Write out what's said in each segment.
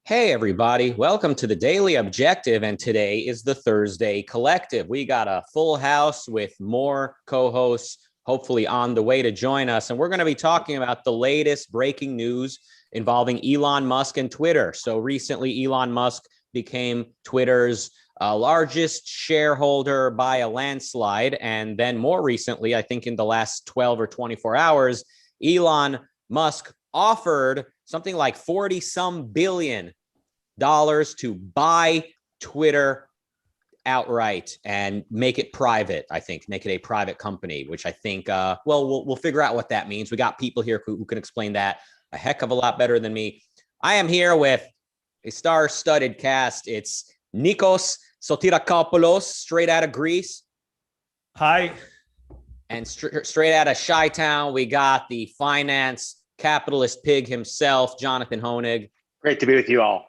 Hey, everybody. Welcome to the Daily Objective. And today is the Thursday Collective. We got a full house with more co-hosts, hopefully on the way to join us. And we're going to be talking about the latest breaking news involving Elon Musk and Twitter. So recently, Elon Musk became Twitter's largest shareholder by a landslide. And then more recently, I think in the last 12 or 24 hours, Elon Musk offered something like 40 some billion dollars to buy Twitter outright and make it private. I think make it a private company, which I think we'll figure out what that means. We got people here who can explain that a heck of a lot better than me. I am here with a star-studded cast. It's Nikos Sotirakopoulos, straight out of Greece. Hi. And straight out of Chi-Town, we got the finance capitalist pig himself, Jonathan Honig. Great to be with you all.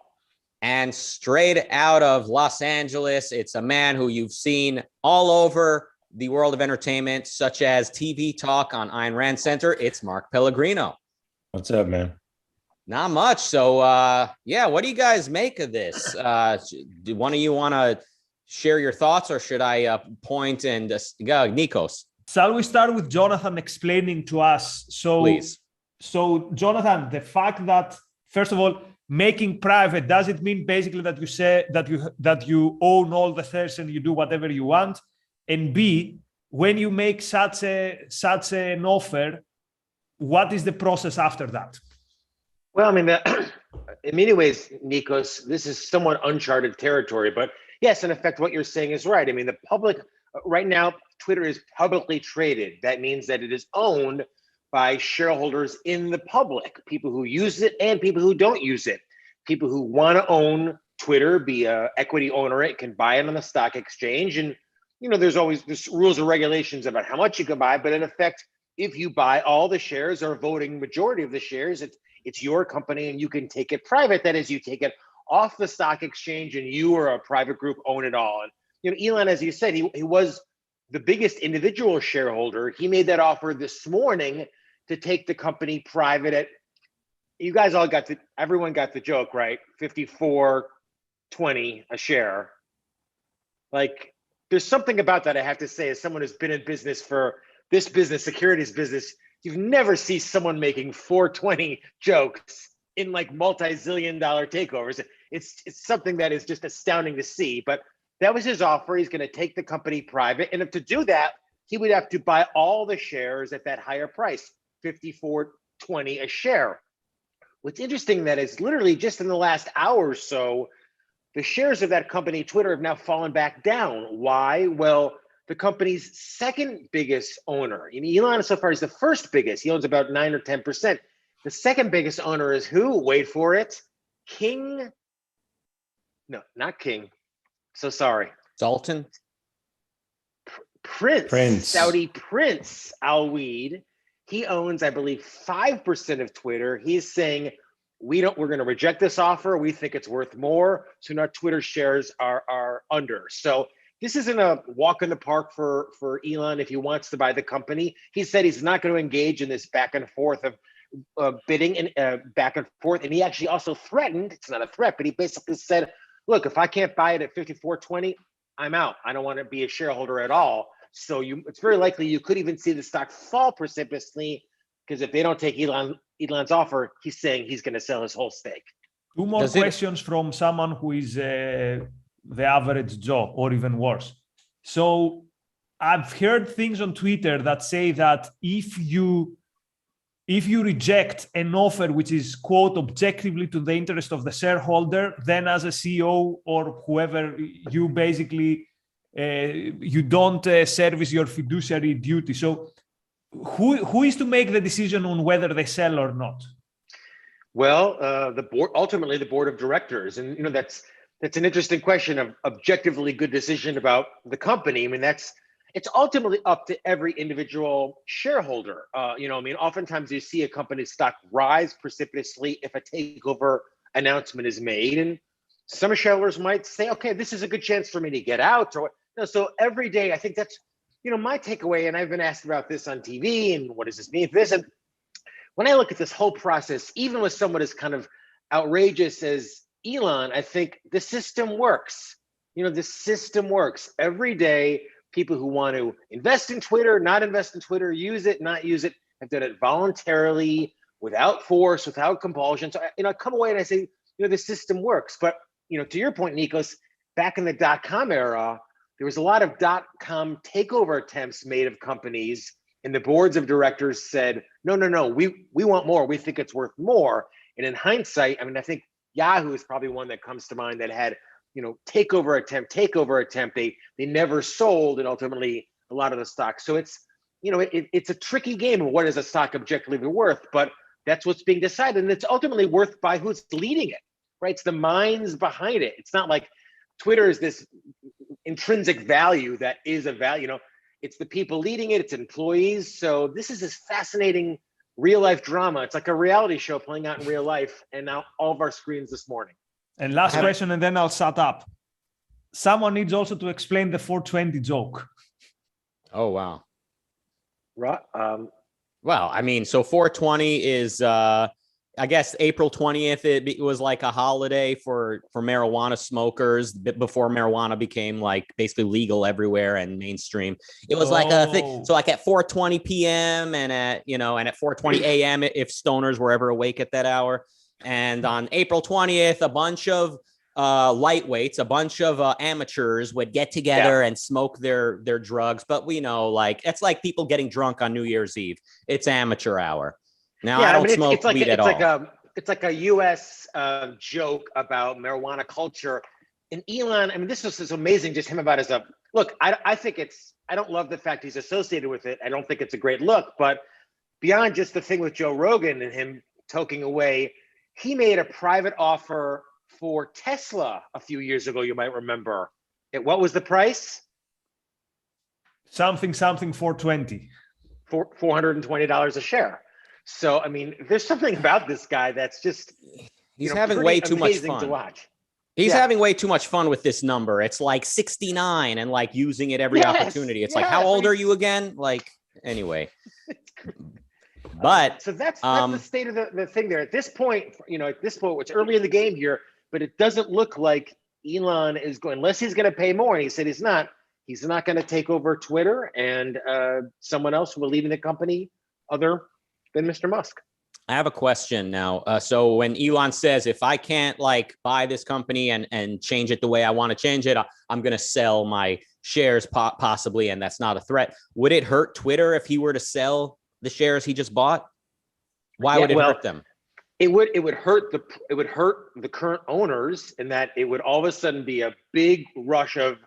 And straight out of Los Angeles, it's a man who you've seen all over the world of entertainment, such as TV Talk on Ayn Rand Center. It's Mark Pellegrino. What's up, man? Not much. So, yeah, what do you guys make of this? Do one of you want to share your thoughts, or should I point and Nikos? Shall we start with Jonathan explaining to us? Please. So, Jonathan, the fact that, first of all, making private, does it mean basically that you say that you own all the shares and you do whatever you want? And B, when you make such an offer, what is the process after that? Well, I mean, in many ways, Nikos, this is somewhat uncharted territory. But yes, in effect, what you're saying is right. I mean, the public right now, Twitter is publicly traded. That means that it is owned by shareholders in the public, people who use it and people who don't use it. People who want to own Twitter, be an equity owner, it can buy it on the stock exchange. And, you know, there's always this rules or regulations about how much you can buy. But in effect, if you buy all the shares or voting majority of the shares, it's your company and you can take it private. That is, you take it off the stock exchange and you or a private group own it all. And, you know, Elon, as you said, he was the biggest individual shareholder. He made that offer this morning to take the company private at, you guys all everyone got the joke, right? $54.20 a share. Like, there's something about that I have to say, as someone who's been in business for this business, securities business, you've never seen someone making $4.20 jokes in like multi-zillion dollar takeovers. It's something that is just astounding to see, but that was his offer. He's going to take the company private. And if to do that, he would have to buy all the shares at that higher price, $54.20 a share. What's interesting that is literally just in the last hour or so, the shares of that company, Twitter, have now fallen back down. Why? Well, the company's second biggest owner, Elon so far is the first biggest. He owns about 9 or 10%. The second biggest owner is who? Wait for it. No, not King. So sorry. Sultan? Prince. Saudi Prince Al-Weed. He owns, I believe, 5% of Twitter. He's saying, we're going to reject this offer. We think it's worth more. So now Twitter shares are under. So this isn't a walk in the park for Elon if he wants to buy the company. He said he's not going to engage in this back and forth of bidding and back and forth. And he actually also threatened, it's not a threat, but he basically said, look, if I can't buy it at $54.20, I'm out. I don't want to be a shareholder at all. So it's very likely you could even see the stock fall precipitously, because if they don't take Elon's offer, he's saying he's going to sell his whole stake. Two more questions from someone who is the average Joe, or even worse. So I've heard things on Twitter that say that if you reject an offer which is, quote, objectively to the interest of the shareholder, then as a CEO or whoever, you basically you don't service your fiduciary duty. So who is to make the decision on whether they sell or not? Well, the board, ultimately the board of directors. And, you know, that's an interesting question of objectively good decision about the company. I mean, it's ultimately up to every individual shareholder. You know, I mean, oftentimes you see a company's stock rise precipitously if a takeover announcement is made. And some shareholders might say, okay, this is a good chance for me to get out. Or, you know, so every day, I think that's, you know, my takeaway, and I've been asked about this on TV, and what does this mean for this? And when I look at this whole process, even with someone as kind of outrageous as Elon, I think the system works. The system works. Every day, people who want to invest in Twitter, not invest in Twitter, use it, not use it, have done it voluntarily, without force, without compulsion. So, I come away and I say, the system works. But, to your point, Nikos, back in the dot-com era, there was a lot of dot-com takeover attempts made of companies, and the boards of directors said, no, we want more. We think it's worth more. And in hindsight, I think Yahoo is probably one that comes to mind that had, takeover attempt. They never sold, and ultimately a lot of the stock. So it's, it's a tricky game of what is a stock objectively worth, but that's what's being decided, and it's ultimately worth by who's leading it, right? It's the minds behind it. It's not like Twitter is this intrinsic value that is a value. It's the people leading it. It's employees. So this is this fascinating real life drama. It's like a reality show playing out in real life, and now all of our screens this morning. And last question, and then I'll shut up. Someone needs also to explain the 420 joke. Oh, wow. Well, so 420 is, I guess, April 20th. It was like a holiday for marijuana smokers before marijuana became like basically legal everywhere and mainstream. It was like a thing. So like at 4:20 p.m. and at 4:20 a.m. if stoners were ever awake at that hour. And on April 20th, a bunch of lightweights, a bunch of amateurs would get together and smoke their drugs. But we know, like, it's like people getting drunk on New Year's Eve. It's amateur hour. Now, I don't smoke weed at all. It's like a U.S. Joke about marijuana culture. And Elon, this was amazing, just him about his look. I think I don't love the fact he's associated with it. I don't think it's a great look. But beyond just the thing with Joe Rogan and him toking away, he made a private offer for Tesla a few years ago. You might remember. What was the price? Something 420. $420 a share. So, there's something about this guy that's just, he's having way too much fun to watch. He's having way too much fun with this number. It's like 69 and like using it every opportunity. It's like, how old are you again? Like, anyway. But so that's the state of the thing there. At this point, it's early in the game here, but it doesn't look like Elon is going, unless he's going to pay more. And he said he's not going to take over Twitter, and someone else will lead in the company other than Mr. Musk. I have a question now. So when Elon says, if I can't like buy this company and change it the way I want to change it, I'm going to sell my shares possibly, and that's not a threat. Would it hurt Twitter if he were to sell the shares he just bought? Why would it hurt them? It would hurt the current owners in that it would all of a sudden be a big rush of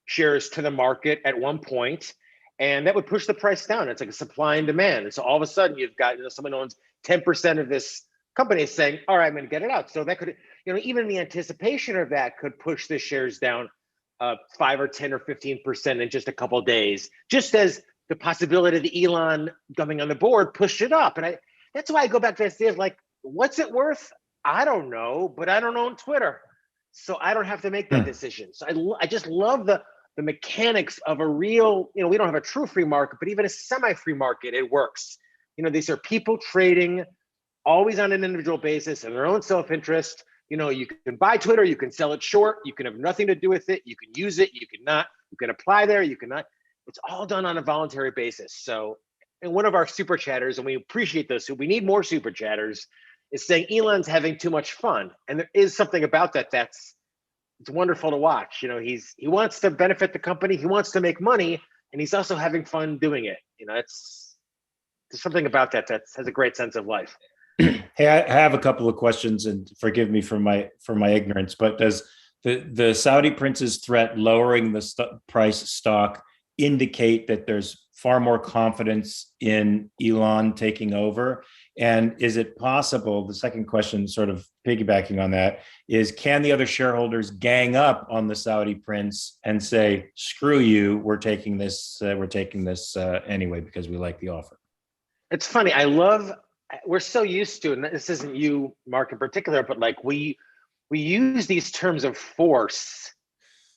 shares to the market at one point, and that would push the price down. It's like a supply and demand. And so all of a sudden you've got someone owns 10% of this company saying, all right, I'm going to get it out. So that could, even the anticipation of that could push the shares down 5 or 10 or 15% in just a couple of days, just as the possibility of the Elon coming on the board pushed it up. And that's why I go back to this idea of like, what's it worth? I don't know, but I don't own Twitter. So I don't have to make that decision. So I just love the mechanics of a real, we don't have a true free market, but even a semi-free market, it works. These are people trading always on an individual basis in their own self-interest. You can buy Twitter, you can sell it short, you can have nothing to do with it, you can use it, you cannot, you can apply there, you cannot. It's all done on a voluntary basis. So, and one of our super chatters, and we appreciate those, so we need more super chatters, is saying Elon's having too much fun. And there is something about that it's wonderful to watch. He wants to benefit the company, he wants to make money, and he's also having fun doing it. There's something about that has a great sense of life. Hey, I have a couple of questions, and forgive me for my ignorance, but does the Saudi prince's threat lowering the price stock indicate that there's far more confidence in Elon taking over? And is it possible, the second question sort of piggybacking on that, is can the other shareholders gang up on the Saudi prince and say, screw you, we're taking this anyway because we like the offer? It's funny. We're so used to, and this isn't you, Mark, in particular, but like we use these terms of force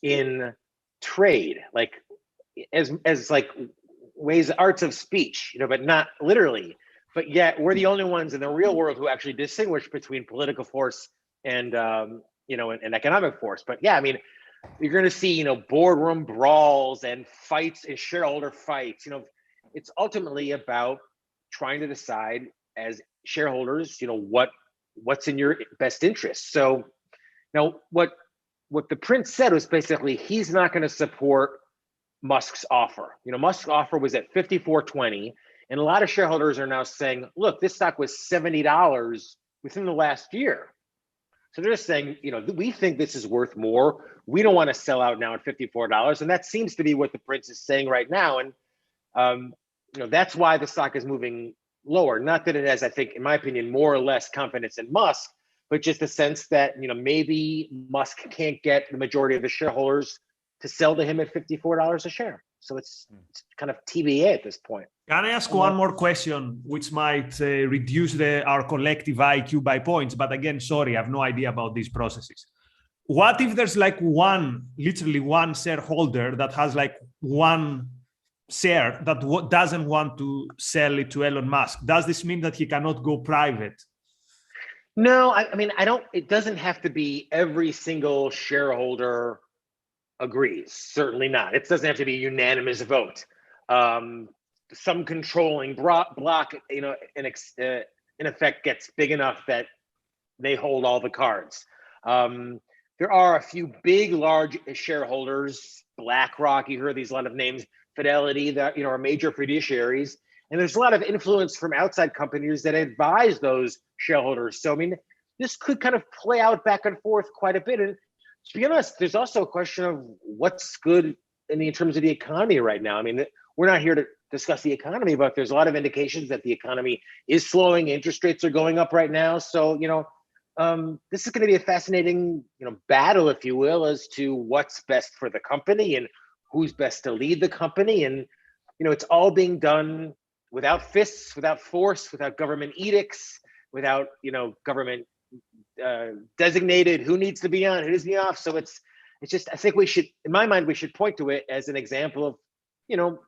in trade, like as like ways, arts of speech, but not literally. But yet we're the only ones in the real world who actually distinguish between political force and an economic force. But yeah, I mean, you're going to see, boardroom brawls and fights and shareholder fights. It's ultimately about trying to decide as shareholders, what's in your best interest. So now what the prince said was basically he's not going to support Musk's offer. Musk's offer was at $54.20, and a lot of shareholders are now saying, look, this stock was $70 within the last year. So they're just saying, we think this is worth more. We don't want to sell out now at $54. And that seems to be what the prince is saying right now. And, that's why the stock is moving lower. Not that it has, I think, in my opinion, more or less confidence in Musk, but just the sense that, maybe Musk can't get the majority of the shareholders to sell to him at $54 a share. So it's kind of TBA at this point. Can I ask one more question, which might reduce our collective IQ by points? But again, sorry, I have no idea about these processes. What if there's literally one shareholder that has one share that doesn't want to sell it to Elon Musk? Does this mean that he cannot go private? No, I mean, it doesn't have to be every single shareholder agrees. Certainly not. It doesn't have to be a unanimous vote. Some controlling block, in effect, gets big enough that they hold all the cards. There are a few big, large shareholders, BlackRock, you heard a lot of names, Fidelity, that are major fiduciaries, and there's a lot of influence from outside companies that advise those shareholders. So I mean, this could kind of play out back and forth quite a bit. And to be honest, there's also a question of what's good in terms of the economy right now. I mean, we're not here to discuss the economy, but there's a lot of indications that the economy is slowing. Interest rates are going up right now. So, this is going to be a fascinating, battle, if you will, as to what's best for the company and who's best to lead the company. And, it's all being done without fists, without force, without government edicts, without, government designated who needs to be on, who needs to be off. So it's just, I think we should, in my mind, we should point to it as an example of,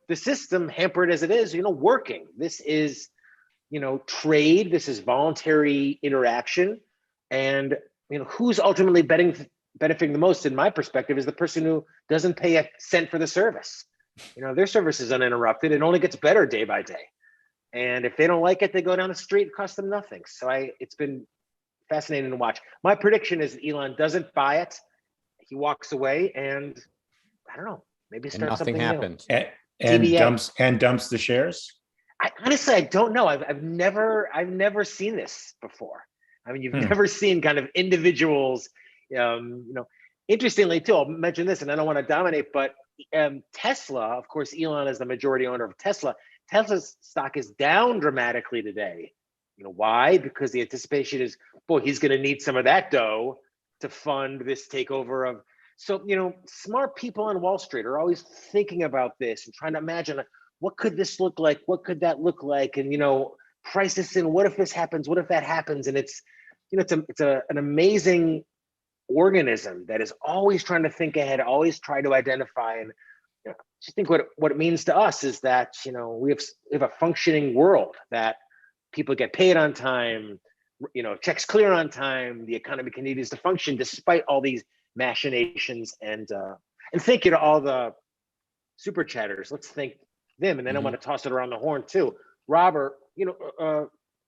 the system, hampered as it is, working. This is, trade. This is voluntary interaction. And, who's ultimately benefiting the most, in my perspective, is the person who doesn't pay a cent for the service. Their service is uninterrupted and only gets better day by day. And if they don't like it, they go down the street, it costs them nothing. So it's been fascinating to watch. My prediction is that Elon doesn't buy it. He walks away, and I don't know, maybe start nothing something happens. And dumps the shares. I don't know. I've never seen this before. I mean, you've never seen kind of individuals. Interestingly too, I'll mention this, and I don't want to dominate, but Tesla, of course, Elon is the majority owner of Tesla. Tesla's stock is down dramatically today. Why? Because the anticipation is, boy, he's going to need some of that dough to fund this takeover of. So, smart people on Wall Street are always thinking about this and trying to imagine, what could this look like? What could that look like? And, price this in. What if this happens? What if that happens? And it's an amazing organism that is always trying to think ahead, always try to identify. And I think what it means to us is that, we have a functioning world, that people get paid on time, checks clear on time, the economy continues to function despite all these machinations. And thank you to all the super chatters. Let's thank them. And then I want to toss it around the horn too. Robert,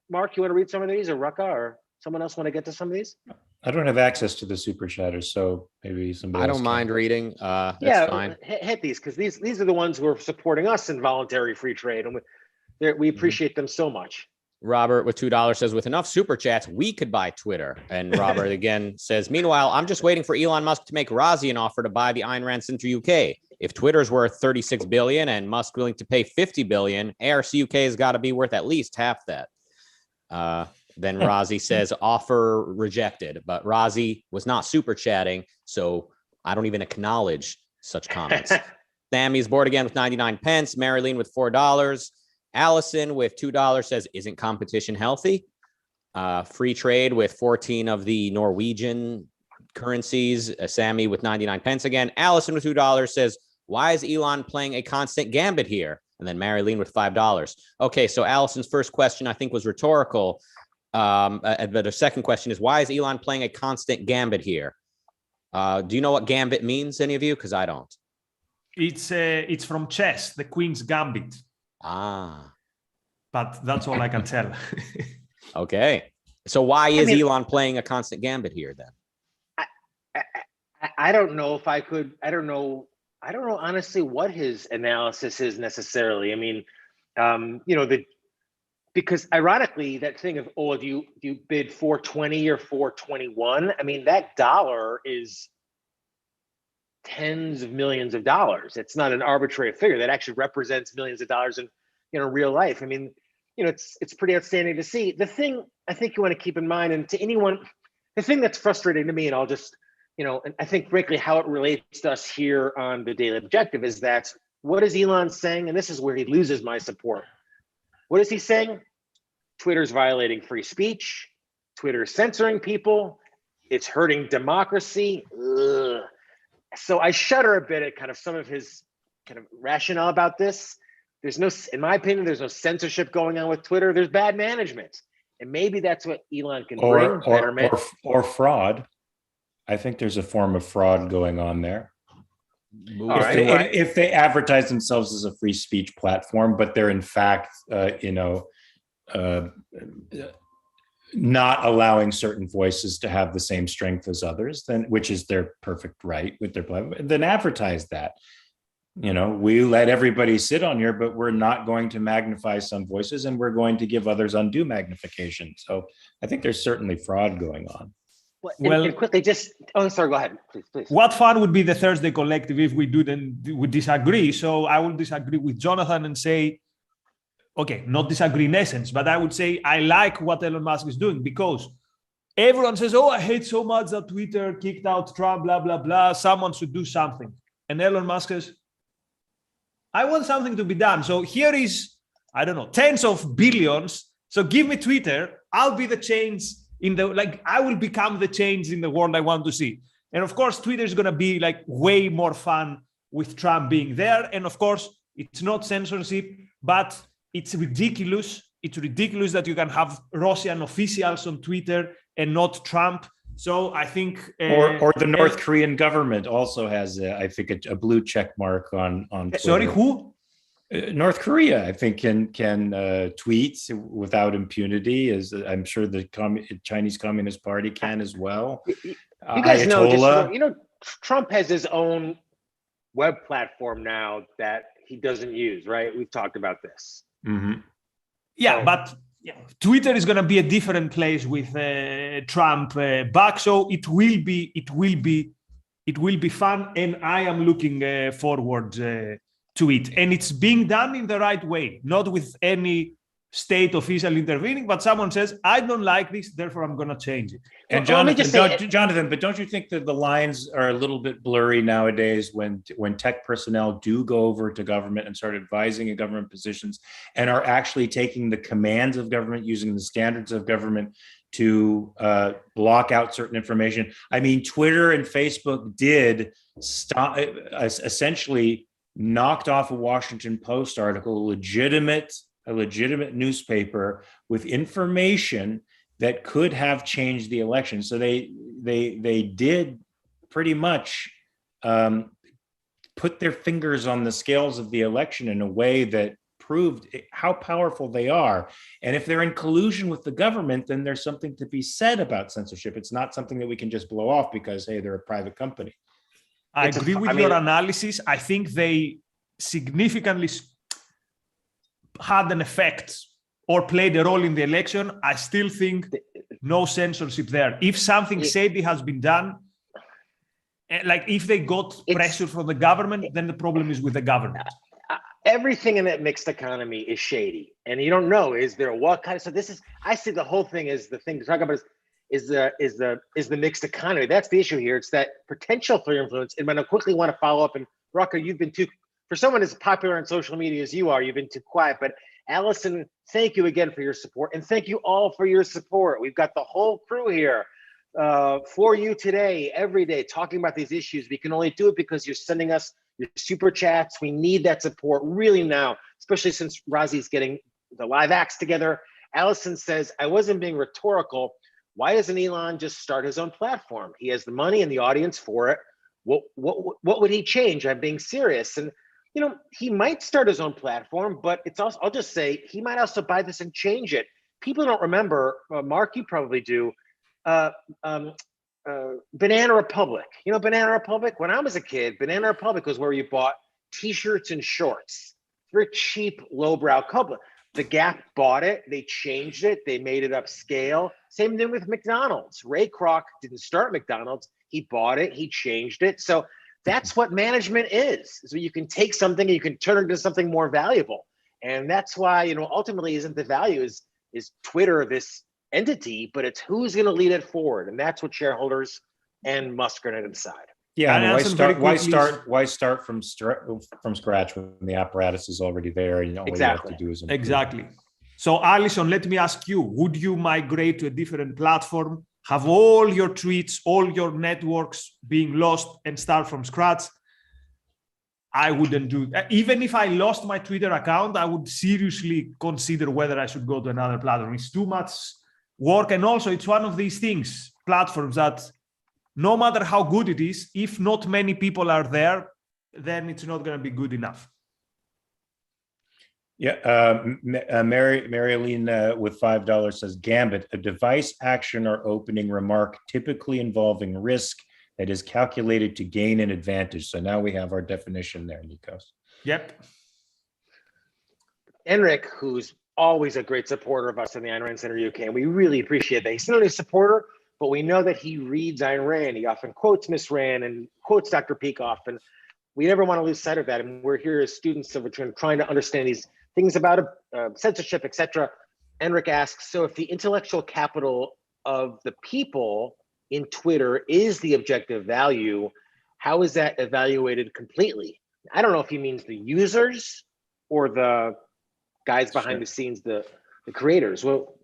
Mark, you want to read some of these, or Rucka, or someone else want to get to some of these? I don't have access to the super chatters, so maybe somebody else I don't mind reading. That's fine. Hit these, because these are the ones who are supporting us in voluntary free trade, and we appreciate them so much. Robert with $2 says, with enough super chats, we could buy Twitter. And Robert again says, meanwhile, I'm just waiting for Elon Musk to make Razi an offer to buy the Ayn Rand Center UK. If Twitter's worth 36 billion and Musk willing to pay 50 billion, ARCUK has got to be worth at least half that. Then Razi says, offer rejected. But Razi was not super chatting, so I don't even acknowledge such comments. Sammy's bored again with 99 pence. Marilyn with $4. Allison with $2 says, isn't competition healthy? Free trade with 14 of the Norwegian currencies. Sammy with 99 pence again. Allison with $2 says, why is Elon playing a constant gambit here? And then Marilyn with $5. Okay, so Allison's first question, I think, was rhetorical. But the second question is, why is Elon playing a constant gambit here? Do you know what gambit means, any of you? Because I don't. It's from chess, the Queen's Gambit. Ah. But that's all I can tell. Okay. So why is Elon playing a constant gambit here then? I don't know if I could. I don't know honestly what his analysis is necessarily. I mean, because ironically, that thing of, oh, if you bid 420 or 421, I mean, that dollar is tens of millions of dollars. It's not an arbitrary figure. That actually represents millions of dollars in real life. I mean, it's pretty outstanding to see. The thing I think you want to keep in mind, and to anyone, the thing that's frustrating to me, and I'll just, and I think frankly how it relates to us here on the Daily Objective is that what is Elon saying? And this is where he loses my support. What is he saying? Twitter's violating free speech. Twitter's censoring people. It's hurting democracy. Ugh. So I shudder a bit at kind of some of his kind of rationale about this. There's no, in my opinion, there's no censorship going on with Twitter. There's bad management. And maybe that's what Elon can bring. Or fraud. I think there's a form of fraud going on there. If they advertise themselves as a free speech platform, but they're in fact, not allowing certain voices to have the same strength as others, then which is their perfect right with their platform, then advertise that. We let everybody sit on here, but we're not going to magnify some voices, and we're going to give others undue magnification. So I think there's certainly fraud going on. Well, quickly, sorry, go ahead, please. What fun would be the Thursday Collective if we would disagree? So I will disagree with Jonathan and say, okay, not disagree in essence, but I would say I like what Elon Musk is doing, because everyone says, oh, I hate so much that Twitter kicked out Trump, blah, blah, blah. Someone should do something. And Elon Musk says, I want something to be done. So here is, I don't know, tens of billions. So give me Twitter. I'll be the change I will become the change in the world I want to see. And of course, Twitter is going to be like way more fun with Trump being there. And of course, it's not censorship, but it's ridiculous. It's ridiculous that you can have Russian officials on Twitter and not Trump. So I think, or the North Korean government also has, I think, a blue check mark on Twitter. Sorry, who? North Korea, I think, can tweet without impunity, as I'm sure the Chinese Communist Party can as well. You guys know, Trump has his own web platform now that he doesn't use, right? We've talked about this. Mm-hmm. Yeah, but Twitter is going to be a different place with Trump back, so it will be fun, and I am looking forward to it. And it's being done in the right way, not with any state official intervening, but someone says, I don't like this, therefore I'm going to change it. And Jonathan, but don't you think that the lines are a little bit blurry nowadays when tech personnel do go over to government and start advising in government positions and are actually taking the commands of government, using the standards of government to block out certain information? I mean, Twitter and Facebook did stop, essentially knocked off a Washington Post article, a legitimate newspaper with information that could have changed the election. So they did pretty much put their fingers on the scales of the election in a way that proved how powerful they are. And if they're in collusion with the government, then there's something to be said about censorship. It's not something that we can just blow off because, hey, they're a private company. I agree with your analysis. I think they significantly had an effect or played a role in the election. I still think no censorship there. If something shady has been done, like if they got pressure from the government, then the problem is with the government. Everything in that mixed economy is shady, and you don't know, is there what kind of, so this is, I see the whole thing is the thing to talk about is the mixed economy. That's the issue here. It's that potential for influence. And when I quickly want to follow up, and Rucka, you've been too, for someone as popular on social media as you are, you've been too quiet. But Allison, thank you again for your support, and thank you all for your support. We've got the whole crew here for you today, every day, talking about these issues. We can only do it because you're sending us your super chats. We need that support really now, especially since Razi's getting the live acts together. Allison says, I wasn't being rhetorical. Why doesn't Elon just start his own platform? He has the money and the audience for it. What would he change? I'm being serious. And, you know, he might start his own platform, but it's also, I'll just say, he might also buy this and change it. People don't remember, Mark, you probably do, Banana Republic. You know, Banana Republic, when I was a kid, Banana Republic was where you bought t-shirts and shorts. Very cheap, lowbrow couple. The Gap bought it, they changed it, they made it upscale. Same thing with McDonald's. Ray Kroc didn't start McDonald's, he bought it, he changed it. So that's what management is. So you can take something and you can turn it into something more valuable. And that's why, you know, ultimately isn't the value is Twitter this entity, but it's who's going to lead it forward. And that's what shareholders and Musk are going to decide. Yeah, and why start from scratch when the apparatus is already there and all you have to do is improve. Exactly. So Alison, let me ask you, would you migrate to a different platform, have all your tweets, all your networks being lost and start from scratch? I wouldn't do that. Even if I lost my Twitter account, I would seriously consider whether I should go to another platform. It's too much work. And also it's one of these things, platforms that no matter how good it is, if not many people are there, then it's not going to be good enough. Yeah, Marilyn with $5 says, Gambit, a device, action, or opening remark typically involving risk that is calculated to gain an advantage. So now we have our definition there, Nikos. Yep. Enric, who's always a great supporter of us in the Ayn Rand Center UK, and we really appreciate that. He's not only a supporter, but we know that he reads Ayn Rand. He often quotes Miss Rand and quotes Dr. Peikoff, and we never want to lose sight of that. And we're here as students of trying to understand these things about censorship, etc. Enric asks, so if the intellectual capital of the people in Twitter is the objective value, how is that evaluated completely? I don't know if he means the users or the guys behind the scenes, the creators. Well,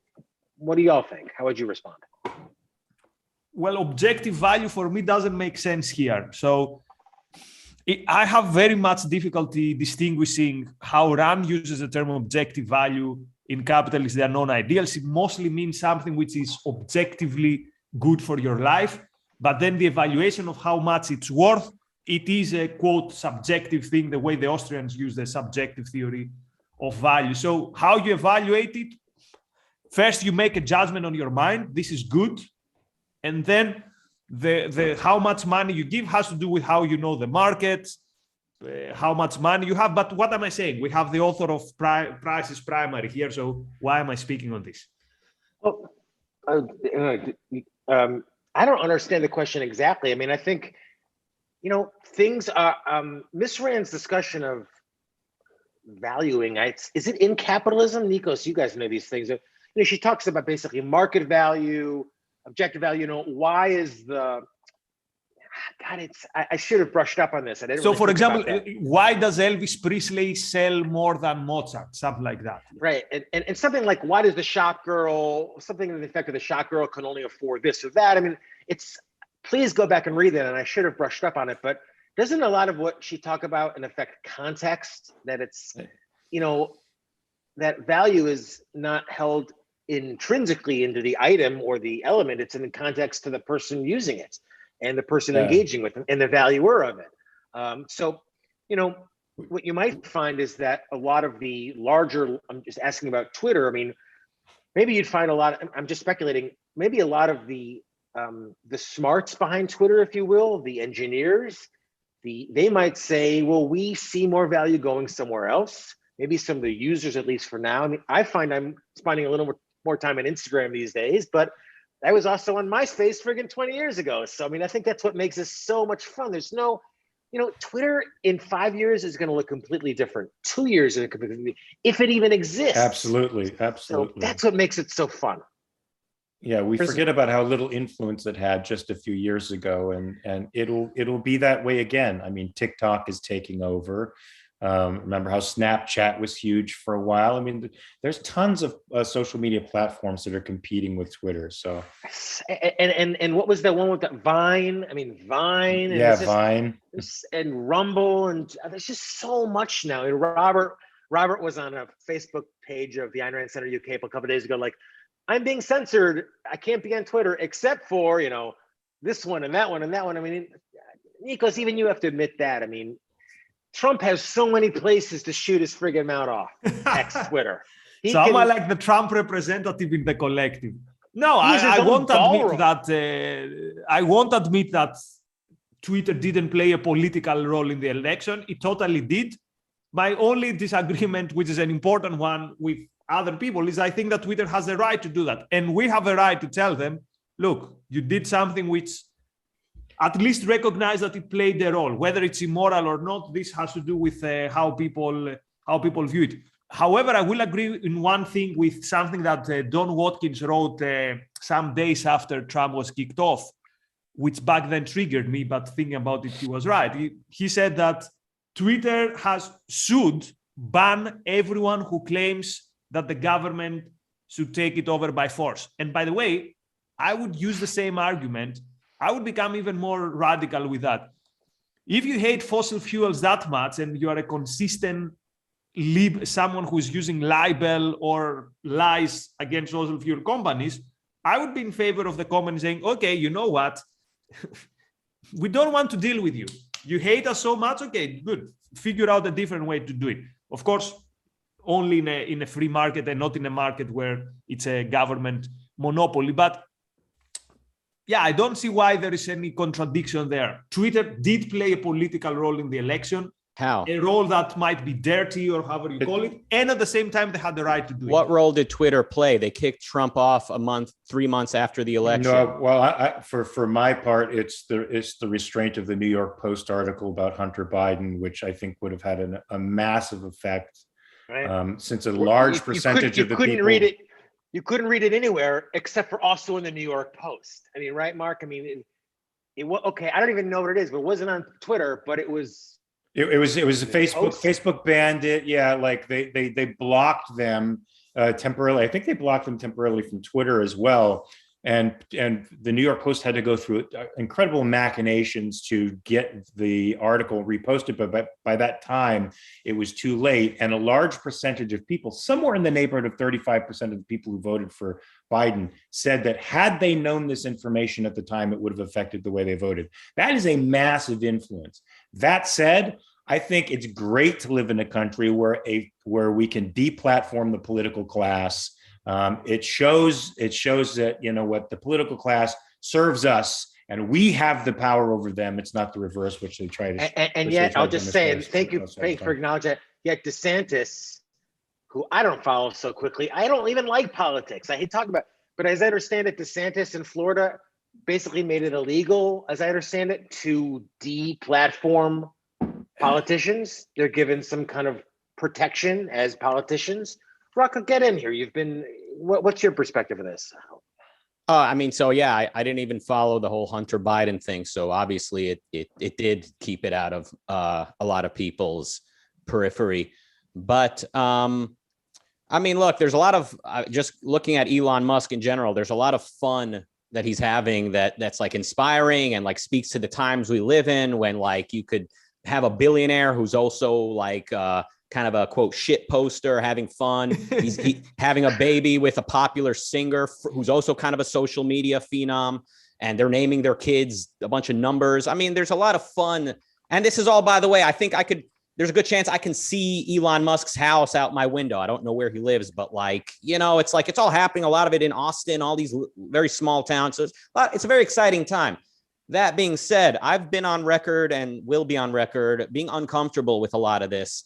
what do y'all think? How would you respond? Well, objective value for me doesn't make sense here. So I have very much difficulty distinguishing how Rand uses the term objective value in capitalists. They are non-ideals. It mostly means something which is objectively good for your life, but then the evaluation of how much it's worth, it is a quote subjective thing, the way the Austrians use the subjective theory of value. So how you evaluate it, first you make a judgment on your mind, this is good, and then the how much money you give has to do with how you know the market, how much money you have. But what am I saying? We have the author of Price is Primary here, so why am I speaking on this? Well, I don't understand the question exactly. I mean, I think, you know, things are, Miss Rand's discussion of valuing, is it in capitalism? Nikos, you guys know these things. You know, she talks about basically market value, objective value, you know, why is the, God, I should have brushed up on this. I didn't. So, for example, why does Elvis Presley sell more than Mozart? Something like that. Right, and something like, why does the shop girl, something to the effect of the shop girl can only afford this or that? I mean, it's, please go back and read it, and I should have brushed up on it, but doesn't a lot of what she talk about in effect context, that it's, you know, that value is not held intrinsically into the item or the element, it's in the context to the person using it and the person engaging with them and the valuer of it. So, you know, what you might find is that a lot of the larger, I'm just asking about Twitter, I mean, maybe you'd find a lot, I'm just speculating, maybe a lot of the smarts behind Twitter, if you will, the engineers, they might say, well, we see more value going somewhere else. Maybe some of the users, at least for now. I mean, I find I'm spending a little more time on Instagram these days, but I was also on MySpace friggin' 20 years ago. So, I mean, I think that's what makes this so much fun. There's no, you know, Twitter in 5 years is going to look completely different. 2 years, if it even exists. Absolutely. So that's what makes it so fun. Yeah, we forget about how little influence it had just a few years ago, and it'll be that way again. I mean, TikTok is taking over. Remember how Snapchat was huge for a while? I mean, there's tons of social media platforms that are competing with Twitter. So, and what was the one with the Vine? I mean, Vine. And yeah, Vine and Rumble, and there's just so much now. And Robert was on a Facebook page of the Ayn Rand Center UK a couple of days ago, like, I'm being censored. I can't be on Twitter except for, this one and that one and that one. I mean, Nikos, even you have to admit that. I mean, Trump has so many places to shoot his friggin' mouth off. Twitter. So I'm like the Trump representative in the collective. No, I won't admit that. I won't admit that Twitter didn't play a political role in the election. It totally did. My only disagreement, which is an important one with other people, is I think that Twitter has the right to do that. And we have a right to tell them, look, you did something which at least recognize that it played a role. Whether it's immoral or not, this has to do with how people view it. However, I will agree in one thing with something that Don Watkins wrote some days after Trump was kicked off, which back then triggered me, but thinking about it, he was right. He said that Twitter should ban everyone who claims that the government should take it over by force. And by the way, I would use the same argument. I would become even more radical with that. If you hate fossil fuels that much and you are a consistent someone who is using libel or lies against fossil fuel companies, I would be in favor of the comment saying, okay, you know what? We don't want to deal with you. You hate us so much? Okay, good. Figure out a different way to do it. Of course, only in a free market and not in a market where it's a government monopoly. But yeah, I don't see why there is any contradiction there. Twitter did play a political role in the election. How? A role that might be dirty or however you call it. And at the same time, they had the right to do it. What role did Twitter play? They kicked Trump off 3 months after the election. No, well, for my part, it's the restraint of the New York Post article about Hunter Biden, which I think would have had a massive effect, right? Since a large percentage of the people read it. You couldn't read it anywhere except for also in the New York Post. I mean, right, Mark? I mean, it was okay. I don't even know what it is, but it wasn't on Twitter, but it was. It was a Facebook. Post? Facebook banned it. Yeah, like they blocked them temporarily. I think they blocked them temporarily from Twitter as well. And the New York Post had to go through incredible machinations to get the article reposted. But by that time, it was too late. And a large percentage of people, somewhere in the neighborhood of 35% of the people who voted for Biden, said that had they known this information at the time, it would have affected the way they voted. That is a massive influence. That said, I think it's great to live in a country where we can deplatform the political class. It shows that, what the political class serves us, and we have the power over them. It's not the reverse, which they try to. And yet, I'll just say, and thanks for acknowledging that. Yet DeSantis, who I don't follow so quickly, I don't even like politics. I hate talking about, but as I understand it, DeSantis in Florida basically made it illegal, as I understand it, to deplatform politicians. They're given some kind of protection as politicians. Rucka, get in here. What's your perspective of this? I didn't even follow the whole Hunter Biden thing. So obviously it did keep it out of a lot of people's periphery. But look, there's a lot of just looking at Elon Musk in general, there's a lot of fun that he's having that's like inspiring and like speaks to the times we live in, when like you could have a billionaire who's also like kind of a quote shit poster, having fun. He's having a baby with a popular singer who's also kind of a social media phenom, and they're naming their kids a bunch of numbers. I mean, there's a lot of fun. And this is all, by the way, I think there's a good chance I can see Elon Musk's house out my window. I don't know where he lives, but it's all happening. A lot of it in Austin, all these very small towns. So it's a very exciting time. That being said, I've been on record and will be on record being uncomfortable with a lot of this.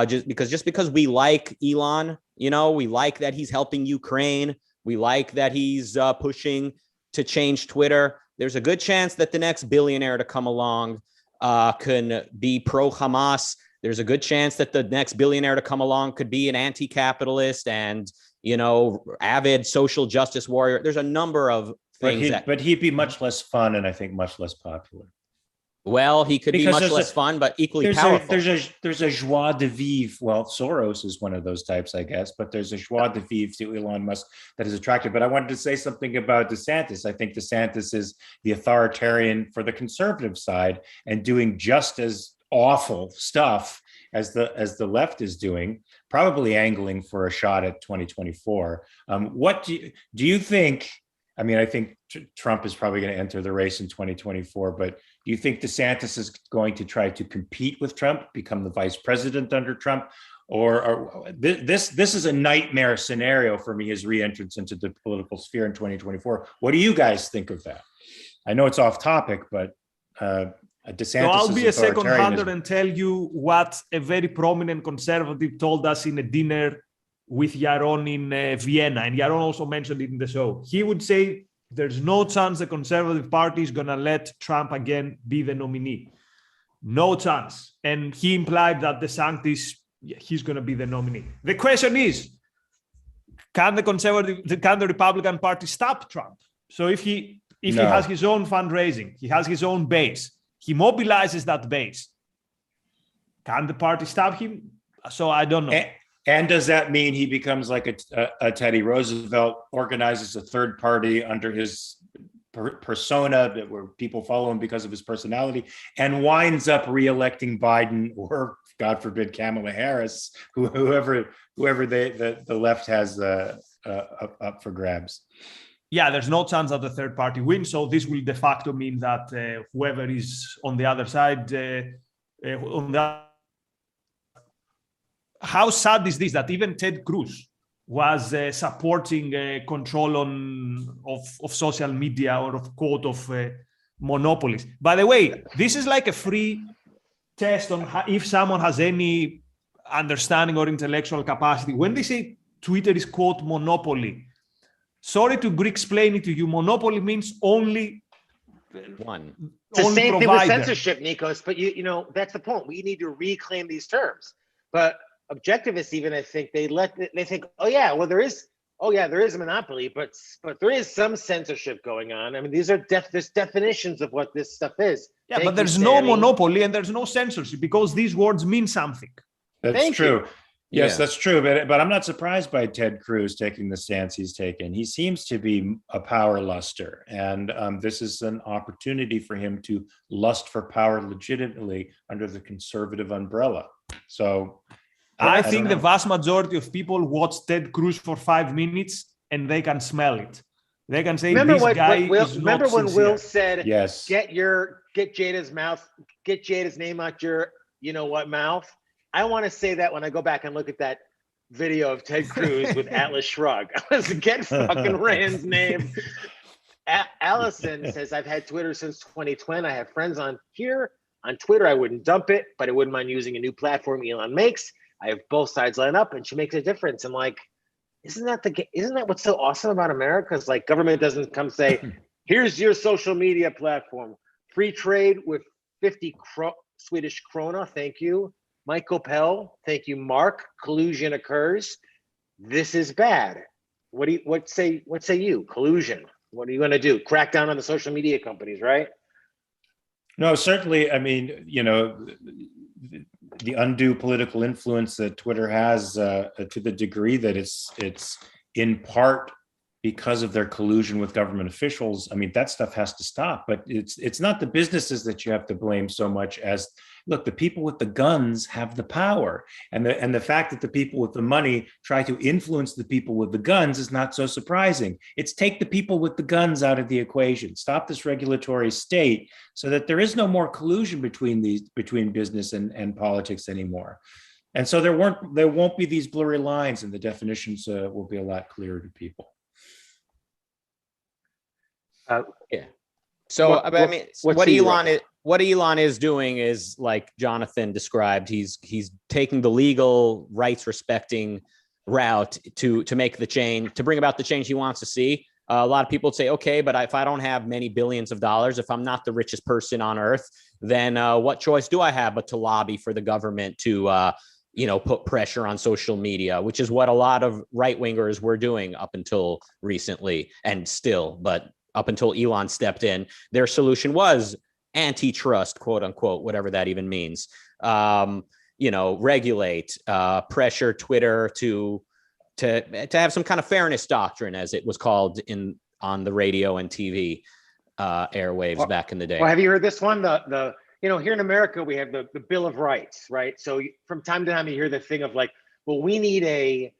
Just because we like Elon, we like that he's helping Ukraine. We like that he's pushing to change Twitter. There's a good chance that the next billionaire to come along can be pro-Hamas. There's a good chance that the next billionaire to come along could be an anti-capitalist and, avid social justice warrior. There's a number of things. But he'd be much less fun and I think much less popular. Well, he could be much less fun, but equally powerful. There's a joie de vivre. Well, Soros is one of those types, I guess, but there's a joie de vivre to Elon Musk that is attractive. But I wanted to say something about DeSantis. I think DeSantis is the authoritarian for the conservative side and doing just as awful stuff as the left is doing, probably angling for a shot at 2024. What do you think? I mean, I think Trump is probably going to enter the race in 2024, but do you think DeSantis is going to try to compete with Trump, become the vice president under Trump? Or this is a nightmare scenario for me, his re-entrance into the political sphere in 2024. What do you guys think of that? I know it's off topic, but DeSantis. So I'll be a second hander and tell you what a very prominent conservative told us in a dinner with Yaron in Vienna, and Yaron also mentioned it in the show. He would say there's no chance the Conservative Party is going to let Trump again be the nominee. No chance. And he implied that DeSantis, he's going to be the nominee. The question is, can the Republican Party stop Trump? So if he has his own fundraising, he has his own base, he mobilizes that base, can the party stop him? So I don't know. And does that mean he becomes like a Teddy Roosevelt, organizes a third party under his persona where people follow him because of his personality, and winds up re-electing Biden or, God forbid, Kamala Harris, whoever the left has up for grabs? Yeah, there's no chance that the third party wins. So this will de facto mean that whoever is on the other side, how sad is this that even Ted Cruz was supporting control of social media or of quote of monopolies. By the way, this is like a free test on if someone has any understanding or intellectual capacity. When they say Twitter is quote monopoly, sorry to explain it to you. Monopoly means only one. It's the same thing with censorship, Nikos. But you know that's the point. We need to reclaim these terms. But objectivists, even, I think they think, there is a monopoly, but there is some censorship going on. I mean, there's definitions of what this stuff is. Yeah, but there's no monopoly and there's no censorship because these words mean something. That's true. Yes, that's true. But I'm not surprised by Ted Cruz taking the stance he's taken. He seems to be a power luster, and this is an opportunity for him to lust for power legitimately under the conservative umbrella. So I think the vast majority of people watch Ted Cruz for 5 minutes and they can smell it. They can say, remember when Will said, yes, get Jada's name out your mouth. I want to say that when I go back and look at that video of Ted Cruz with Atlas Shrugged. I was get fucking Rand's name. Allison says, I've had Twitter since 2020. I have friends on Twitter. I wouldn't dump it, but I wouldn't mind using a new platform Elon makes. I have both sides line up, and she makes a difference. I'm like, isn't that what's so awesome about America? Is like government doesn't come say, here's your social media platform, free trade with 50 Swedish krona. Thank you, Michael Pell. Thank you, Mark. Collusion occurs. This is bad. What say you? Collusion. What are you going to do? Crack down on the social media companies, right? No, certainly. I mean, the undue political influence that Twitter has to the degree that it's in part because of their collusion with government officials. I mean, that stuff has to stop, but it's not the businesses that you have to blame so much as, look, the people with the guns have the power, and the fact that the people with the money try to influence the people with the guns is not so surprising. It's take the people with the guns out of the equation, stop this regulatory state so that there is no more collusion between business and politics anymore. And so there won't be these blurry lines, and the definitions will be a lot clearer to people. Yeah. So what Elon is doing is, like Jonathan described, he's taking the legal rights respecting route to make the change, to bring about the change he wants to see. A lot of people would say, okay, but if I don't have many billions of dollars, if I'm not the richest person on earth, then what choice do I have but to lobby for the government to put pressure on social media, which is what a lot of right wingers were doing up until recently, and still, but up until Elon stepped in, their solution was antitrust, quote unquote, whatever that even means. Regulate, pressure Twitter to have some kind of fairness doctrine, as it was called on the radio and TV airwaves back in the day. Well, have you heard this one? here in America, we have the Bill of Rights, right? So from time to time, you hear the thing of like, well, we need a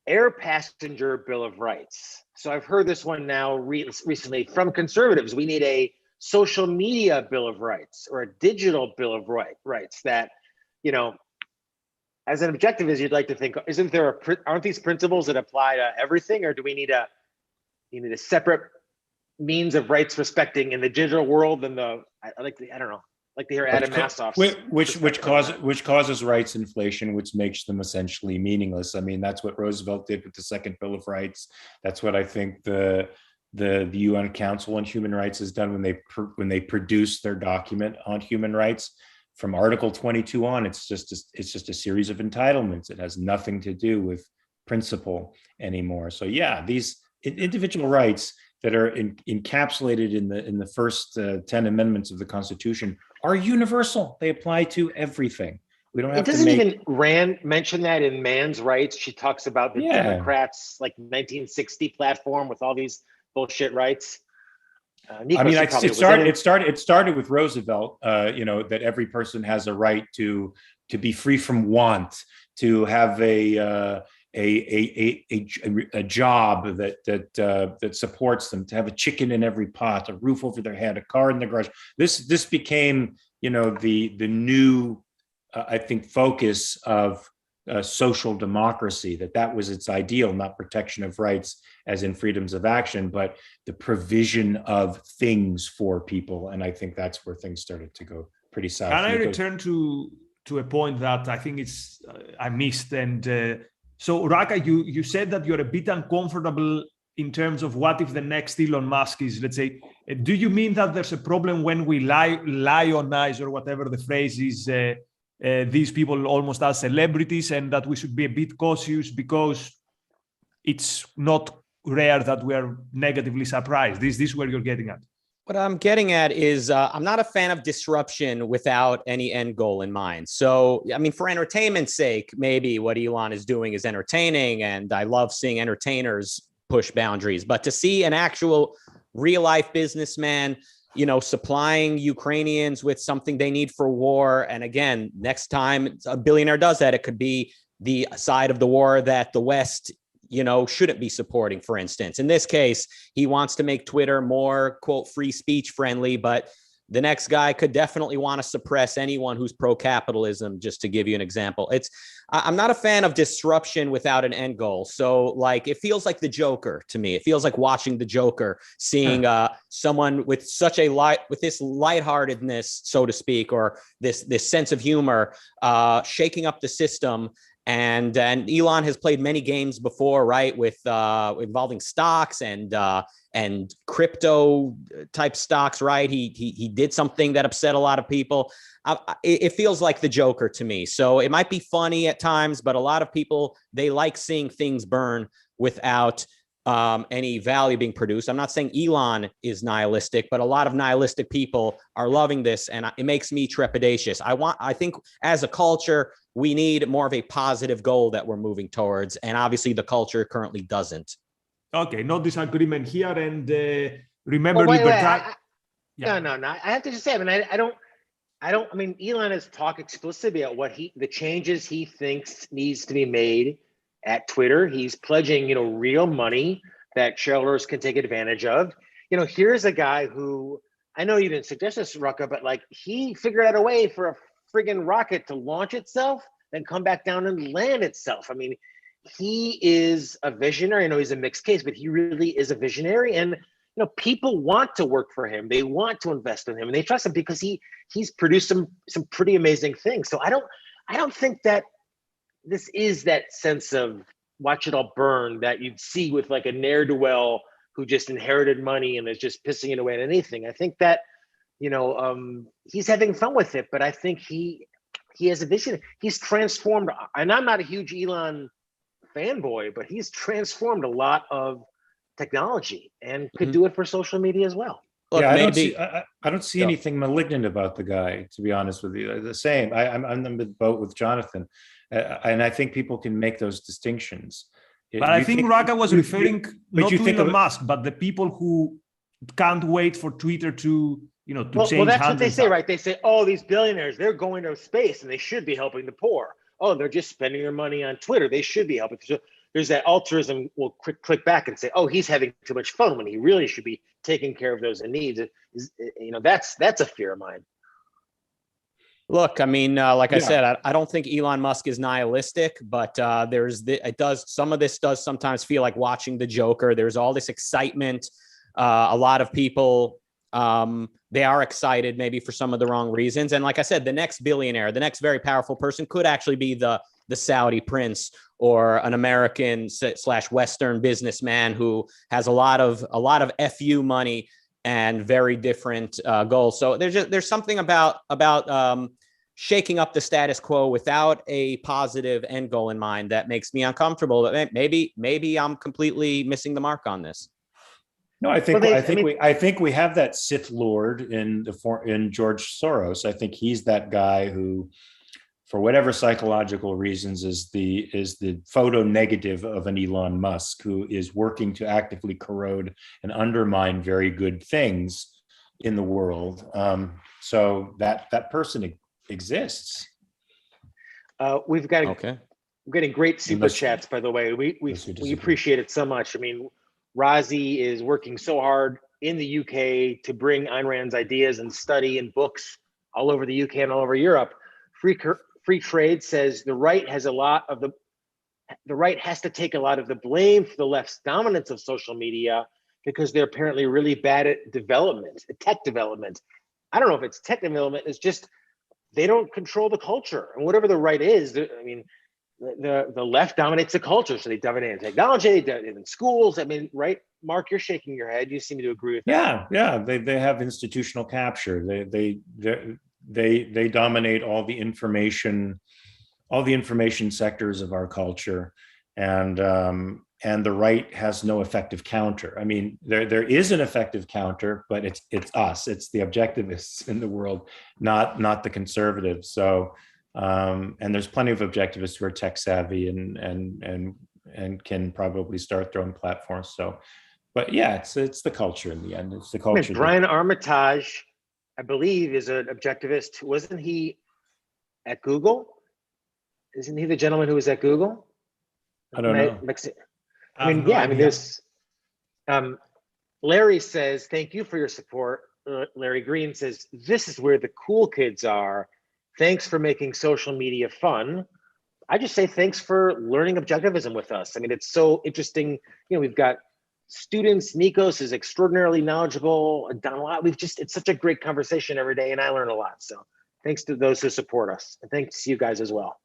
air passenger Bill of Rights. So I've heard this one now recently from conservatives. We need a social media Bill of Rights or a digital Bill of Rights that, as an objective, as you'd like to think, aren't these principles that apply to everything, or do we need a separate means of rights respecting in the digital world than I don't know, like to hear Adam Massoff's which causes rights inflation, which makes them essentially meaningless. I mean, that's what Roosevelt did with the Second Bill of Rights. That's what I think the UN Council on Human Rights has done when they produced their document on human rights. From Article 22 on, it's just a series of entitlements. It has nothing to do with principle anymore. So yeah, these individual rights that are encapsulated in the first 10 amendments of the Constitution are universal. They apply to everything. We don't have to make. Even Rand mention that in Man's Rights. She talks about the Democrats' like 1960 platform with all these bullshit rights. Nikos, it started with Roosevelt. That every person has a right to be free from want, to have a job that supports them, to have a chicken in every pot, a roof over their head, a car in the garage. This became, the new, I think, focus of social democracy. That was its ideal, not protection of rights as in freedoms of action, but the provision of things for people. And I think that's where things started to go pretty south. Can I return to a point that I think I missed? And so, Rucka, you said that you're a bit uncomfortable in terms of what if the next Elon Musk is, let's say. Do you mean that there's a problem when we lionize, or whatever the phrase is, these people almost as celebrities, and that we should be a bit cautious because it's not rare that we are negatively surprised? Is this where you're getting at? What I'm getting at is I'm not a fan of disruption without any end goal in mind. So, I mean, for entertainment's sake, maybe what Elon is doing is entertaining, and I love seeing entertainers push boundaries. But to see an actual real life businessman, supplying Ukrainians with something they need for war. And again, next time a billionaire does that, it could be the side of the war that the West shouldn't be supporting, for instance. In this case, he wants to make Twitter more, quote, free speech friendly, but the next guy could definitely want to suppress anyone who's pro-capitalism, just to give you an example. I'm not a fan of disruption without an end goal. So it feels like the Joker to me. It feels like watching the Joker, seeing someone with with this lightheartedness, so to speak, or this sense of humor, shaking up the system. And Elon has played many games before, right, with involving stocks and crypto type stocks, right? He did something that upset a lot of people. It feels like the Joker to me. So it might be funny at times, but a lot of people, they like seeing things burn without any value being produced. I'm not saying Elon is nihilistic, but a lot of nihilistic people are loving this, and it makes me trepidatious. I think as a culture, we need more of a positive goal that we're moving towards, and obviously the culture currently doesn't. Okay, no disagreement here, and remember, No. I have to just say, I mean, Elon has talked explicitly about the changes he thinks needs to be made at Twitter. He's pledging, real money that shareholders can take advantage of. Here's a guy who, I know you didn't suggest this, Rucka, but he figured out a way for a friggin' rocket to launch itself, then come back down and land itself. I mean, he is a visionary. I know he's a mixed case, but he really is a visionary. And people want to work for him. They want to invest in him, and they trust him because he's produced some pretty amazing things. So I don't think that this is that sense of watch it all burn that you'd see with a ne'er-do-well who just inherited money and is just pissing it away at anything. I think that he's having fun with it, but I think he has a vision. He's transformed, and I'm not a huge Elon fanboy, but he's transformed a lot of technology and could do it for social media as well. Look, I don't see anything malignant about the guy, to be honest with you. The same. I'm in the boat with Jonathan, and I think people can make those distinctions. But I think Rucka was referring not to Elon Musk, but the people who can't wait for Twitter to to well, change that's what hands they and say, stuff. right? They say, oh, these billionaires, they're going to space and they should be helping the poor. Oh, they're just spending their money on Twitter. They should be helping. So there's that altruism. We'll click back and say, oh, he's having too much fun when he really should be taking care of those in need. That's a fear of mine. Look, I mean, like I said, I don't think Elon Musk is nihilistic, but some of this does sometimes feel like watching the Joker. There's all this excitement. A lot of people, they are excited maybe for some of the wrong reasons. And like I said, the next billionaire, the next very powerful person could actually be the Saudi prince or an American / Western businessman who has a lot of FU money and very different goals. So there's something about shaking up the status quo without a positive end goal in mind that makes me uncomfortable. But maybe I'm completely missing the mark on this. No, I think we have that Sith Lord in George Soros. I think he's that guy who, for whatever psychological reasons, is the photo negative of an Elon Musk who is working to actively corrode and undermine very good things in the world. So that person exists. We're getting great super chats, by the way. We appreciate it so much. I mean, Razi is working so hard in the UK to bring Ayn Rand's ideas and study and books all over the UK and all over Europe. Free Trade says the right has to take a lot of the blame for the left's dominance of social media because they're apparently really bad at tech development. I don't know if it's tech development. It's just they don't control the culture, and whatever the right is, I mean, the left dominates the culture, so they dominate in technology, they dominate in schools. I mean, right? Mark, you're shaking your head. You seem to agree with that. Yeah. They have institutional capture. They dominate all the information sectors of our culture, and the right has no effective counter. I mean, there is an effective counter, but it's us. It's the objectivists in the world, not the conservatives. So, and there's plenty of objectivists who are tech savvy and can probably start their own platforms. So, but yeah, it's the culture in the end. It's the culture. I mean, Brian Armitage, I believe, is an objectivist. Wasn't he at Google? Isn't he the gentleman who was at Google? I don't know. There's Larry says, thank you for your support. Larry Green says, this is where the cool kids are. Thanks for making social media fun. I just say thanks for learning objectivism with us. I mean, it's so interesting. We've got students. Nikos is extraordinarily knowledgeable. Done a lot. It's such a great conversation every day, and I learn a lot. So thanks to those who support us, and thanks to you guys as well.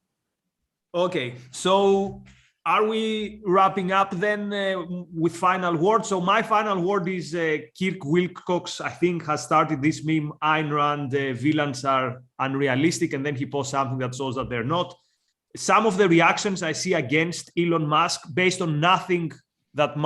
Okay, so are we wrapping up then with final words? So my final word is Kirk Wilcox, I think, has started this meme, Ayn Rand, villains are unrealistic, and then he posts something that shows that they're not. Some of the reactions I see against Elon Musk based on nothing that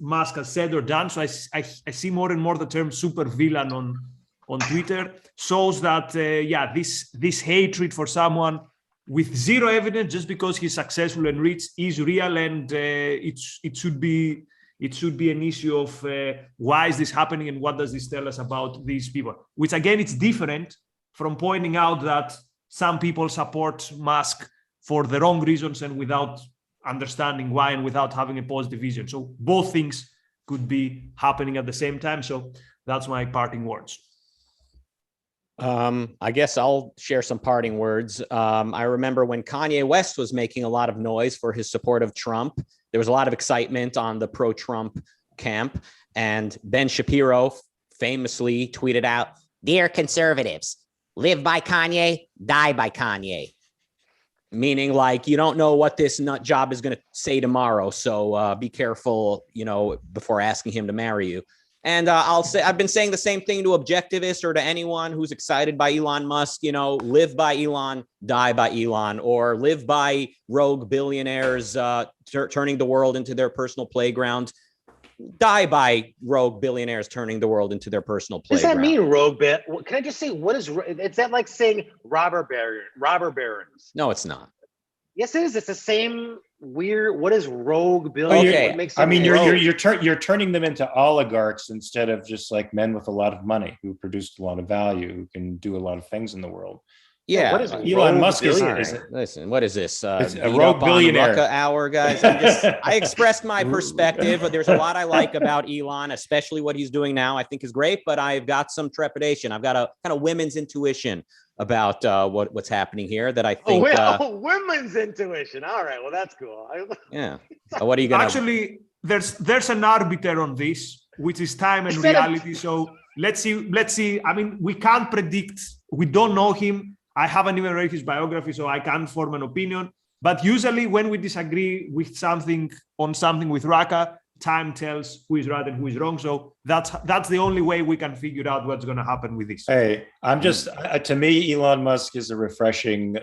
Musk has said or done. So I see more and more the term super villain on Twitter, shows that, this hatred for someone with zero evidence just because he's successful and rich is real, and it should be an issue of why is this happening and what does this tell us about these people, which again, it's different from pointing out that some people support Musk for the wrong reasons and without understanding why and without having a positive vision. So both things could be happening at the same time. So that's my parting words. I guess I'll share some parting words. I remember when Kanye West was making a lot of noise for his support of Trump, there was a lot of excitement on the pro-Trump camp, and Ben Shapiro famously tweeted out, "Dear conservatives, live by Kanye, die by Kanye." Meaning, like, you don't know what this nut job is going to say tomorrow, so be careful, before asking him to marry you. And I've been saying the same thing to objectivists or to anyone who's excited by Elon Musk, live by Elon, die by Elon, or live by rogue billionaires turning the world into their personal playground, die by rogue billionaires turning the world into their personal playground. Does that mean rogue? Can I just say, is that like saying robber barons? No, it's not. Yes, it is. It's the same weird? What is rogue billionaire? Okay. What makes I mean, them rogue? you're turning them into oligarchs instead of just like men with a lot of money who produced a lot of value, who can do a lot of things in the world. Yeah. What is Elon Musk is Listen, what is this? It's a Beat rogue up on billionaire. Rucka hour, guys. I expressed my perspective, but there's a lot I like about Elon, especially what he's doing now. I think is great, but I've got some trepidation. I've got a kind of women's intuition about what's happening here that I think. Women's intuition. All right, well that's cool. Yeah. What are you gonna? Actually, there's an arbiter on this, which is time and reality. So let's see. I mean, we can't predict. We don't know him. I haven't even read his biography, so I can't form an opinion. But usually when we disagree with something with Rucka, time tells who is right and who is wrong. So that's the only way we can figure out what's going to happen with this. Hey, I'm just to me, Elon Musk is a refreshing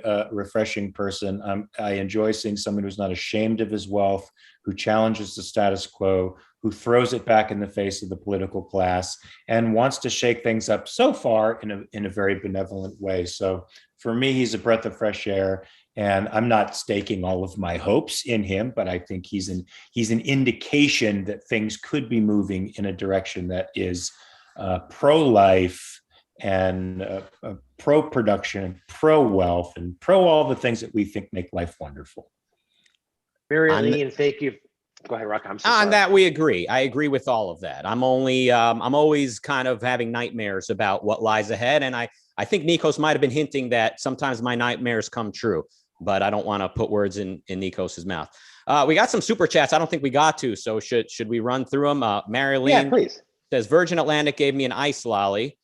person. I enjoy seeing someone who's not ashamed of his wealth, who challenges the status quo, who throws it back in the face of the political class, and wants to shake things up so far in a very benevolent way. So for me, he's a breath of fresh air. And I'm not staking all of my hopes in him, but I think he's an indication that things could be moving in a direction that is pro-life and pro-production, pro-wealth, and pro all the things that we think make life wonderful. Mary Lee, thank you. Go ahead, Rucka. I'm so sorry. On that, we agree. I agree with all of that. I'm always kind of having nightmares about what lies ahead, and I think Nikos might have been hinting that sometimes my nightmares come true, but I don't want to put words in Nikos's mouth. We got some super chats. I don't think we got to, so should we run through them? Marilyn please. Says Virgin Atlantic gave me an ice lolly.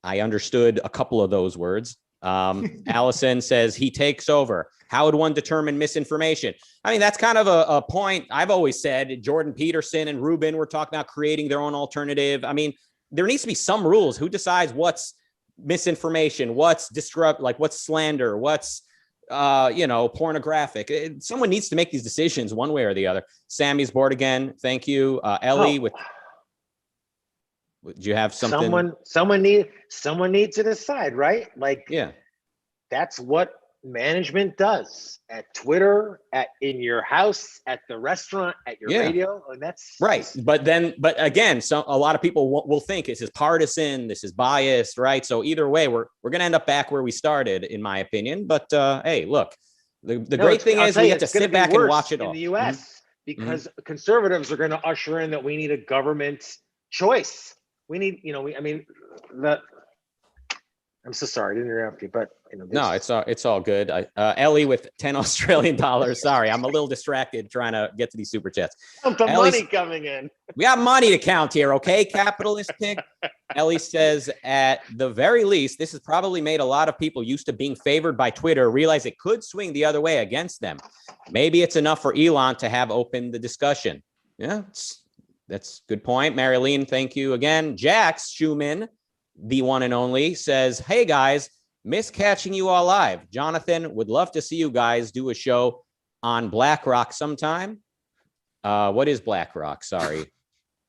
I understood a couple of those words. Allison says he takes over. How would one determine misinformation? I mean, that's kind of a point I've always said. Jordan Peterson and Rubin were talking about creating their own alternative. I mean, there needs to be some rules. Who decides what's misinformation, what's what's slander, what's pornographic? Someone needs to make these decisions one way or the other. Sammy's bored again. Thank you. Ellie, do you have something? Someone needs to decide, right? That's what management does at Twitter, in your house, at the restaurant, at your radio, and that's right. But again, a lot of people will think this is partisan, this is biased, right? So either way, we're going to end up back where we started, in my opinion. But hey, look, the great thing is we get to sit back and watch it all in the U.S. because conservatives are going to usher in that we need a government choice. We need, I'm so sorry to interrupt you, but no, it's all good. Ellie with 10 Australian dollars. Sorry, I'm a little distracted trying to get to these super chats. Money coming in. We got money to count here, okay? Capitalist pig. Ellie says, at the very least, this has probably made a lot of people used to being favored by Twitter realize it could swing the other way against them. Maybe it's enough for Elon to have opened the discussion. Yeah, that's a good point. Marilyn, thank you again. Jax Schumann, the one and only, says, hey guys, miss catching you all live. Jonathan, would love to see you guys do a show on BlackRock sometime. What is BlackRock? Sorry,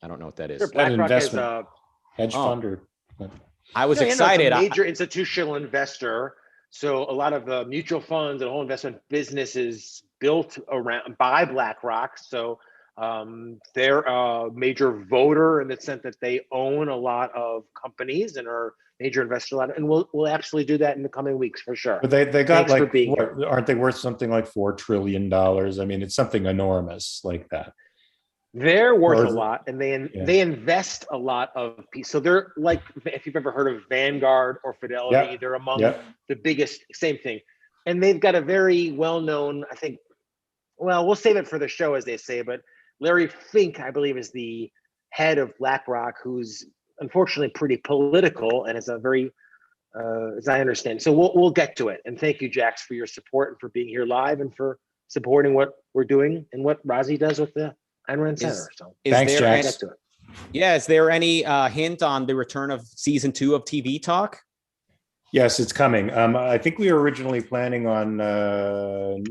I don't know what that is. BlackRock is a hedge fund. I was excited. It's a major institutional investor. So a lot of mutual funds and whole investment businesses built by BlackRock. So they're a major voter in the sense that they own a lot of companies and are major investor a lot, and we'll absolutely do that in the coming weeks for sure. But they got aren't they worth something like $4 trillion? I mean, it's something enormous like that. They're worth a lot, and they invest a lot of pieces. So they're like, if you've ever heard of Vanguard or Fidelity, they're among the biggest. Same thing, and they've got a very well-known. I think. Well, we'll save it for the show, as they say, but Larry Fink, I believe, is the head of BlackRock, who's unfortunately pretty political and is a very, as I understand. So we'll get to it. And thank you, Jax, for your support and for being here live and for supporting what we're doing and what Razi does with the Ayn Rand Center. So thanks, Jax. Is there any hint on the return of season 2 of TV Talk? Yes, it's coming. I think we were originally planning on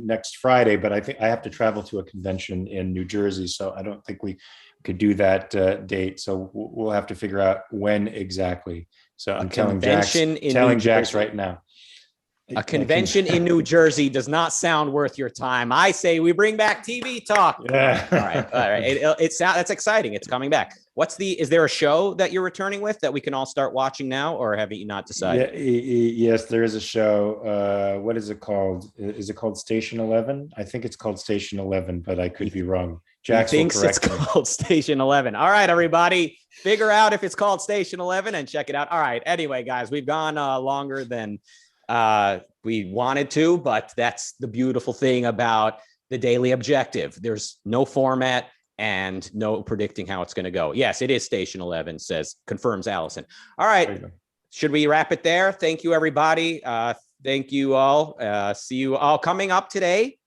next Friday, but I think I have to travel to a convention in New Jersey, so I don't think we could do that date. So we'll have to figure out when exactly. So I'm telling Jax right now. A convention in New Jersey does not sound worth your time. I say we bring back TV talk. Yeah. All right. That's exciting. It's coming back. Is there a show that you're returning with that we can all start watching now, or have you not decided? Yeah, yes, there is a show. What is it called? Is it called Station 11? I think it's called Station 11, but I could be wrong. Jax thinks it's called Station 11. All right, everybody, figure out if it's called Station 11 and check it out. All right. Anyway, guys, we've gone longer than we wanted to, but that's the beautiful thing about the Daily Objective. There's no format and no predicting how it's going to go. Yes, it is Station 11, confirms Allison. All right. Should we wrap it there? Thank you, everybody. Thank you all. See you all coming up today.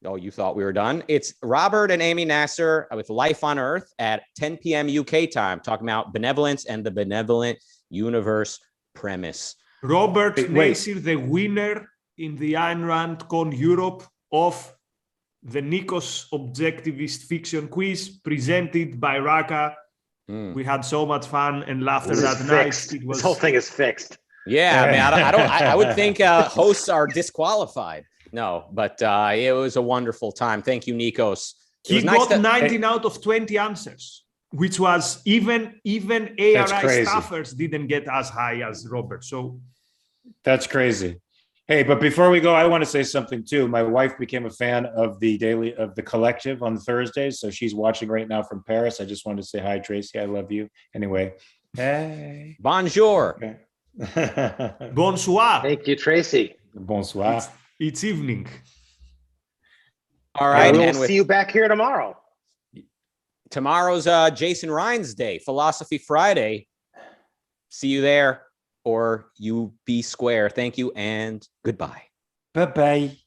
Oh, you thought we were done. It's Robert and Amy Nasser with Life on Earth at 10 p.m. UK time, talking about benevolence and the benevolent universe premise. Robert Nasser, the winner in the Ayn Rand Con Europe of the Nikos Objectivist Fiction Quiz presented by Rucka. We had so much fun and laughter that night. This whole thing is fixed. Yeah, I mean, I would think hosts are disqualified. No, but it was a wonderful time. Thank you, Nikos. He got 19 out of 20 answers, which was even ARI staffers didn't get as high as Robert. So that's crazy. Hey, but before we go, I want to say something too. My wife became a fan of the collective on Thursdays, so she's watching right now from Paris. I just wanted to say hi, Tracy. I love you. Anyway, hey, bonjour, okay. Bonsoir. Thank you, Tracy. Bonsoir. It's evening. All right, and we'll see you back here tomorrow. Tomorrow's Jason Ryan's day, Philosophy Friday. See you there, or you be square. Thank you and goodbye. Bye-bye.